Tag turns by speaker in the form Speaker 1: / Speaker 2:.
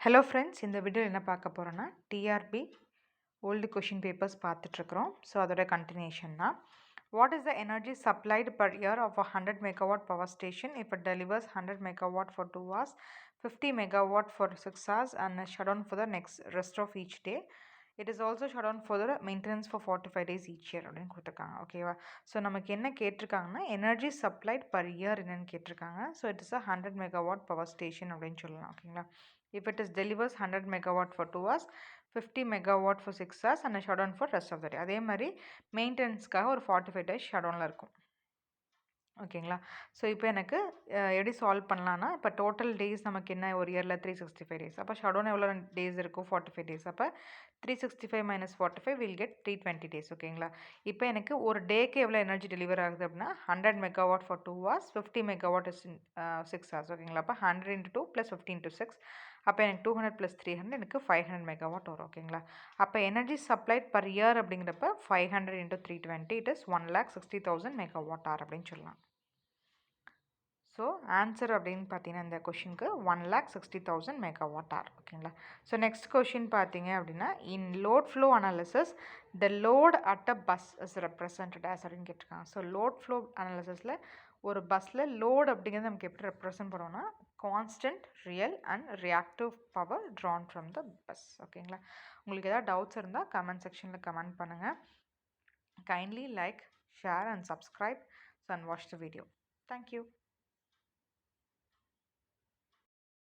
Speaker 1: Hello friends, இந்த வீடியோவில் என்ன பார்க்க போகிறோன்னா டிஆர்பி ஓல்டு கொஷின் பேப்பர்ஸ் பார்த்துட்ருக்குறோம். ஸோ அதோட கண்டினியூஷன் தான். What is the energy supplied per year of 100 megawatt power station if it delivers 100 megawatt for 2 hours, 50 megawatt for 6 hours and shut down for the next rest of each day. It is also shut down for the maintenance for 45 days each year அப்படின்னு கொடுத்துருக்காங்க. ஓகேவா? So நமக்கு என்ன கேட்டிருக்காங்கன்னா energy supplied per year என்னன்னு கேட்டிருக்காங்க. So it is a 100 megawatt power station அப்படின்னு சொல்லலாம். ஓகேங்களா? If it is delivers 100 megawatt for 2 hours, 50 megawatt for 6 hours and shut down for rest of the day. அதே மாதிரி மெயின்டெனன்ஸ்க்காக ஒரு 45 days shut downல இருக்கும். ஓகேங்களா? ஸோ இப்போ எனக்கு எப்படி சால்வ் பண்ணலான்னா, இப்போ டோட்டல் டேஸ் நமக்கு என்ன ஒரு இயரில் 365 டேஸ். அப்போ ஷட் டவுன் எவ்வளோ டேஸ் இருக்கும்? 45 டேஸ். அப்போ 365 minus 45 வில் கெட் 320 டேஸ். ஓகேங்களா? இப்போ எனக்கு ஒரு டேக்கு எவ்வளோ எனர்ஜி டெலிவர் ஆகுது அப்படின்னா 100 megawatt for 2 hours, 50 megawatt is 6 hours. ஓகேங்களா? அப்போ 100 into 2 plus 15 into 6. அப்போ எனக்கு 200 plus 300 எனக்கு 500 megawatt வரும். ஓகேங்களா? அப்போ எனர்ஜி சப்ளைட் பர் இயர் அப்படிங்கிறப்ப 500 into 320 it is 1,60,000 megawatt hour அப்படின்னு சொல்லலாம். ஸோ ஆன்சர் அப்படின்னு பார்த்தீங்கன்னா இந்த கொஷினுக்கு 1,60,000 megawatt hour. ஓகேங்களா? ஸோ நெக்ஸ்ட் கொஷின் பார்த்தீங்க அப்படின்னா in load flow analysis the load at a bus is represented as அப்படின்னு கேட்டிருக்காங்க. ஸோ லோட் ஃப்ளோ அனாலிசிஸில் ஒரு பஸ்ஸில் லோட் அப்படிங்கிறது நமக்கு எப்படி ரெப்ரசன்ட் பண்ணுவோம்னா constant, real and reactive power Tran from the bus. ஓகேங்களா? உங்களுக்கு ஏதாவது டவுட்ஸ் இருந்தால் கமெண்ட் செக்ஷனில் கமெண்ட் பண்ணுங்கள். Kindly like, share and subscribe and watch the video. Thank you.